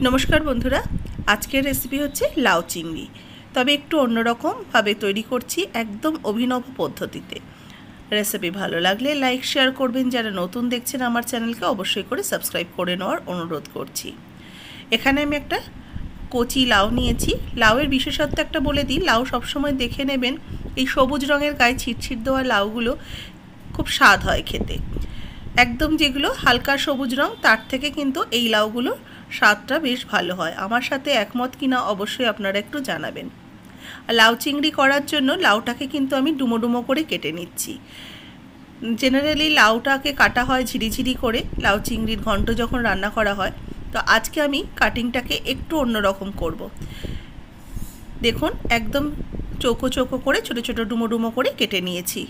নমস্কার বন্ধুরা, আজকের রেসিপি হচ্ছে লাউ চিংড়ি। তবে একটু অন্যরকমভাবে তৈরি করছি, একদম অভিনব পদ্ধতিতে। রেসিপি ভালো লাগলে লাইক শেয়ার করবেন। যারা নতুন দেখছেন আমার চ্যানেলকে অবশ্যই করে সাবস্ক্রাইব করে নেওয়ার অনুরোধ করছি। এখানে আমি একটা কচি লাউ নিয়েছি। লাউয়ের বিশেষত্ব একটা বলে দিই, লাউ সবসময় দেখে নেবেন এই সবুজ রঙের গায়ে ছিটছিট দেওয়া লাউগুলো খুব স্বাদ হয় খেতে। একদম যেগুলো হালকা সবুজ রং তার থেকে কিন্তু এই লাউগুলো স্বাদটা বেশ ভালো হয়। আমার সাথে একমত কিনা অবশ্যই আপনারা একটু জানাবেন। লাউ চিংড়ি করার জন্য লাউটাকে কিন্তু আমি ডুমো ডুমো করে কেটে নিচ্ছি। জেনারেলি লাউটাকে কাটা হয় ঝিরিঝিরি করে, লাউ চিংড়ির ঘন্ট যখন রান্না করা হয়। তো আজকে আমি কাটিংটাকে একটু অন্যরকম করব। দেখুন, একদম চৌকো চৌকো করে ছোটো ছোটো ডুমো ডুমো করে কেটে নিয়েছি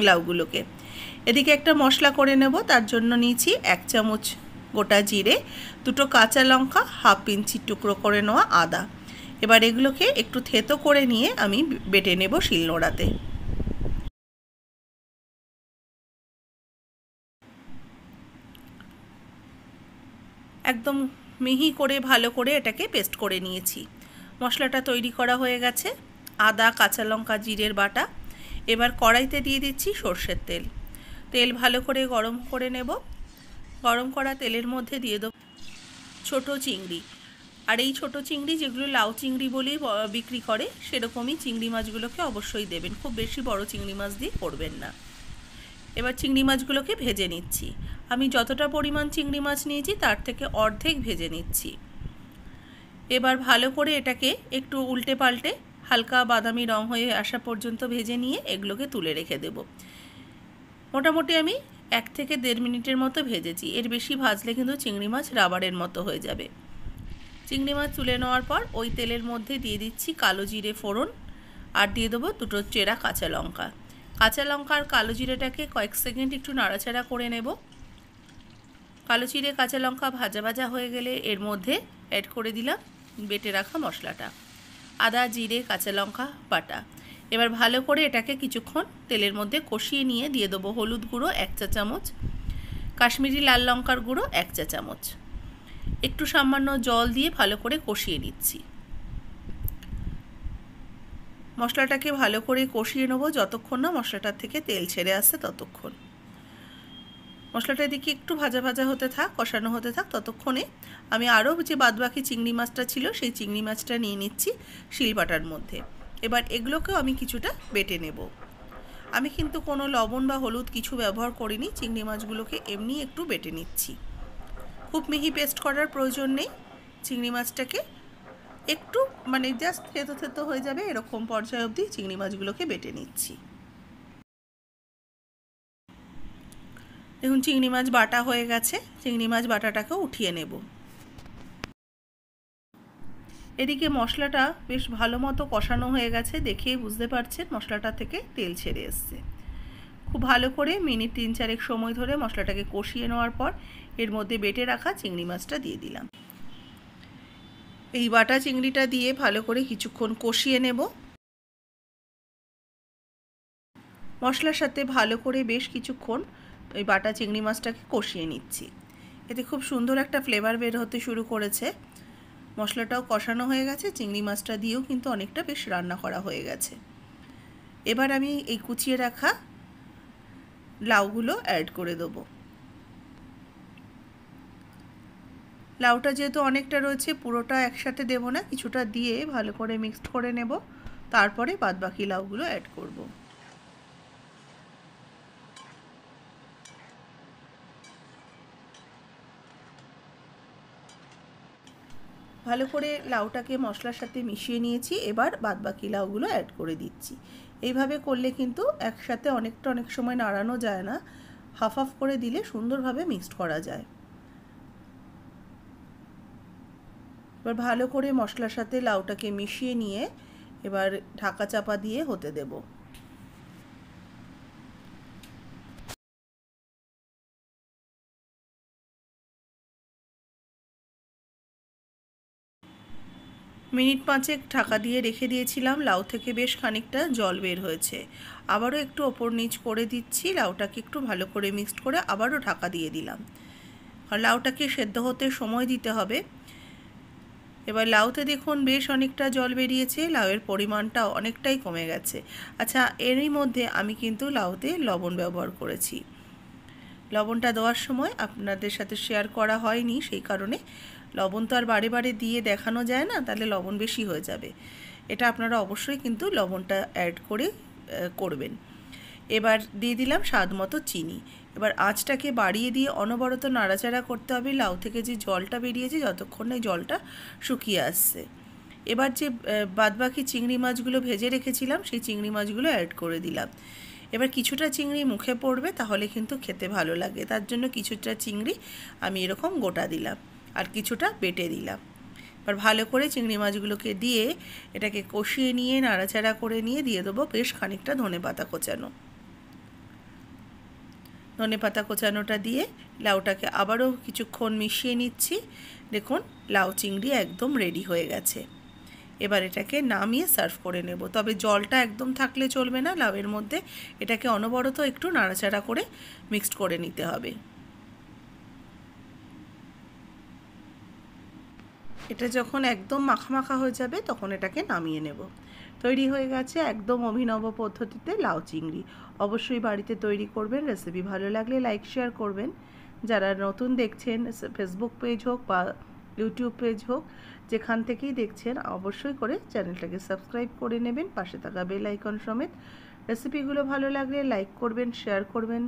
লাউগুলোকে। এদিকে একটা মশলা করে নেব। তার জন্য নিয়েছি 1 চামচ গোটা জিরে, 2টো কাঁচা লঙ্কা, হাফ ইঞ্চি টুকরো করে নেওয়া আদা। এবার এগুলোকে একটু থেতো করে নিয়ে আমি বেটে নেব শিলনোড়াতে। একদম মিহি করে ভালো করে এটাকে পেস্ট করে নিয়েছি। মশলাটা তৈরি করা হয়ে গেছে, আদা, কাঁচা লঙ্কা, জিরের বাটা। এবার কড়াইতে দিয়ে দিচ্ছি সর্ষের তেল। তেল ভালো করে গরম করে নেব। গরম করা তেলের মধ্যে দিয়ে দেবো ছোটো চিংড়ি। আর এই ছোটো চিংড়ি যেগুলো লাউ চিংড়ি বলেই বিক্রি করে, সেরকমই চিংড়ি মাছগুলোকে অবশ্যই দেবেন। খুব বেশি বড় চিংড়ি মাছ দিয়ে করবেন না। এবার চিংড়ি মাছগুলোকে ভেজে নিচ্ছি। আমি যতটা পরিমাণ চিংড়ি মাছ নিয়েছি তার থেকে অর্ধেক ভেজে নিচ্ছি। এবার ভালো করে এটাকে একটু উল্টে পাল্টে হালকা বাদামি রং হয়ে আসা পর্যন্ত ভেজে নিয়ে এগুলোকে তুলে রেখে দেব। মোটামুটি আমি 1 থেকে 1.5 মিনিটের মতো ভেজেছি। এর বেশি ভাজলে কিন্তু চিংড়ি মাছ রাবারের মতো হয়ে যাবে। চিংড়ি মাছ তুলে নেওয়ার পর ওই তেলের মধ্যে দিয়ে দিচ্ছি কালো জিরে ফোড়ন, আর দিয়ে দেবো 2টো চেরা কাঁচা লঙ্কা। কাঁচা লঙ্কা আর কালো জিরেটাকে কয়েক সেকেন্ড একটু নাড়াচাড়া করে নেব। কালো জিরে কাঁচা লঙ্কা ভাজা ভাজা হয়ে গেলে এর মধ্যে অ্যাড করে দিলাম বেটে রাখা মশলাটা, আদা, জিরে, কাঁচা লঙ্কা বাটা। এবার ভালো করে এটাকে কিছুক্ষণ তেলের মধ্যে কষিয়ে নিয়ে দিয়ে দেবো হলুদ গুঁড়ো 1 চা চামচ, কাশ্মীরি লাল লঙ্কার গুঁড়ো 1 চা চামচ। একটু সামান্য জল দিয়ে ভালো করে কষিয়ে নিচ্ছি। মশলাটাকে ভালো করে কষিয়ে নেবো যতক্ষণ না মশলাটার থেকে তেল ছেড়ে আসছে ততক্ষণ। মশলাটার দিকে একটু ভাজা ভাজা হতে থাক, কষানো হতে থাক। ততক্ষণে আমি আরও যে বাদবাকি চিংড়ি মাছটা ছিল সেই চিংড়ি মাছটা নিয়ে নিচ্ছি শিলবাটার মধ্যে। এবার এগুলোকেও আমি কিছুটা বেটে নেব। আমি কিন্তু কোনো লবণ বা হলুদ কিছু ব্যবহার করিনি। চিংড়ি মাছগুলোকে এমনি একটু বেটে নিচ্ছি। খুব মিহি পেস্ট করার প্রয়োজন নেই। চিংড়ি মাছটাকে একটু জাস্ট থেতো থেতো হয়ে যাবে এরকম পর্যায়ে অবধি চিংড়ি মাছগুলোকে বেটে নিচ্ছি। দেখুন, চিংড়ি মাছ বাটা হয়ে গেছে। চিংড়ি মাছ বাটাটাকেও উঠিয়ে নেব। এদিকে মশলাটা বেশ ভালো মতো কষানো হয়ে গেছে, দেখেই বুঝতে পারছেন মশলাটা থেকে তেল ছেড়ে এসছে। খুব ভালো করে মিনিট 3-4 সময় ধরে মশলাটাকে কষিয়ে নেওয়ার পর এর মধ্যে বেটে রাখা চিংড়ি মাছটা দিয়ে দিলাম। এই বাটা চিংড়িটা দিয়ে ভালো করে কিছুক্ষণ কষিয়ে নেব। মশলার সাথে ভালো করে বেশ কিছুক্ষণ ওই বাটা চিংড়ি মাছটাকে কষিয়ে নিচ্ছি। এতে খুব সুন্দর একটা ফ্লেভার বের হতে শুরু করেছে। মশলাটাও কষানো হয়ে গেছে, চিংড়ি মাছটা দিয়েও কিন্তু অনেকটা বেশ রান্না করা হয়ে গেছে। এবার আমি এই কুচিয়ে রাখা লাউগুলো অ্যাড করে দেবো। লাউটা যেহেতু অনেকটা রয়েছে, পুরোটা একসাথে দেব না, কিছুটা দিয়ে ভালো করে মিক্সড করে নেব। তারপরে বাদবাকি লাউগুলো অ্যাড করব। ভালো করে লাউটাকে মশলার সাথে মিশিয়ে নিয়েছি। এবার বাদবাকি লাউগুলো অ্যাড করে দিচ্ছি। এইভাবে করলে কিন্তু একসাথে অনেক সময় নাড়ানো যায় না, হাফ হাফ করে দিলে সুন্দরভাবে মিক্সড করা যায়। এবার ভালো করে মশলার সাথে লাউটাকে মিশিয়ে নিয়ে এবার ঢাকা চাপা দিয়ে হতে দেব। মিনিট 5 ঢাকা দিয়ে রেখে দিয়েছিলাম। লাউ থেকে বেশ খানিকটা জল বের হয়েছে। আবারও একটু ওপর নিচ করে দিচ্ছি। লাউটাকে একটু ভালো করে মিক্সড করে আবারও ঢাকা দিয়ে দিলাম। আর লাউটাকে সেদ্ধ হতে সময় দিতে হবে। এবার লাউতে দেখুন বেশ অনেকটা জল বেরিয়েছে, লাউয়ের পরিমাণটা অনেকটাই কমে গেছে। আচ্ছা, এরই মধ্যে আমি কিন্তু লাউতে লবণ ব্যবহার করেছি। লবণটা দেওয়ার সময় আপনাদের সাথে শেয়ার করা হয়নি, সেই কারণে লবণ তো আর বারে বারে দিয়ে দেখানো যায় না, তাহলে লবণ বেশি হয়ে যাবে। এটা আপনারা অবশ্যই কিন্তু লবণটা অ্যাড করে করবেন। এবার দিয়ে দিলাম স্বাদ মতো চিনি। এবার আঁচটাকে বাড়িয়ে দিয়ে অনবরত নাড়াচাড়া করতে হবে লাউ থেকে যে জলটা বেরিয়েছে যতক্ষণ না জলটা শুকিয়ে আসছে। এবার যে বাদবাকি চিংড়ি মাছগুলো ভেজে রেখেছিলাম সেই চিংড়ি মাছগুলো অ্যাড করে দিলাম। এবার কিছুটা চিংড়ি মুখে পড়বে, তাহলে কিন্তু খেতে ভালো লাগে, তার জন্য কিছুটা চিংড়ি আমি এরকম গোটা দিলাম আর কিছুটা বেটে দিলাম। এবার ভালো করে চিংড়ি মাছগুলোকে দিয়ে এটাকে কষিয়ে নিয়ে নাড়াচাড়া করে নিয়ে দিয়ে দেবো বেশ খানিকটা ধনেপাতা কোচানো। ধনেপাতা কোচানোটা দিয়ে লাউটাকে আবারও কিছুক্ষণ মিশিয়ে নিচ্ছি। দেখুন লাউ চিংড়ি একদম রেডি হয়ে গেছে। এবার এটাকে নামিয়ে সার্ভ করে নেব। তবে জলটা একদম থাকলে চলবে না লাউয়ের মধ্যে, এটাকে অনবরত একটু নাড়াচাড়া করে মিক্সড করে নিতে হবে। এটা যখন একদম মাখা মাখা হয়ে যাবে তখন এটাকে নামিয়ে নেব। তৈরি হয়ে গেছে একদম অভিনব পদ্ধতিতে লাউ চিংড়ি। অবশ্যই বাড়িতে তৈরি করবেন। রেসিপি ভালো লাগলে লাইক শেয়ার করবেন। যারা নতুন দেখছেন, ফেসবুক পেজ হোক বা ইউটিউব পেজ হোক, যেখান থেকেই দেখছেন অবশ্যই করে চ্যানেলটাকে সাবস্ক্রাইব করে নেবেন, পাশে থাকা বেল আইকন সমেত। রেসিপিগুলো ভালো লাগলে লাইক করবেন, শেয়ার করবেন।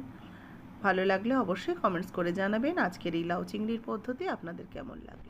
ভালো লাগলে অবশ্যই কমেন্টস করে জানাবেন আজকের এই লাউ চিংড়ির পদ্ধতি আপনাদের কেমন লাগলো।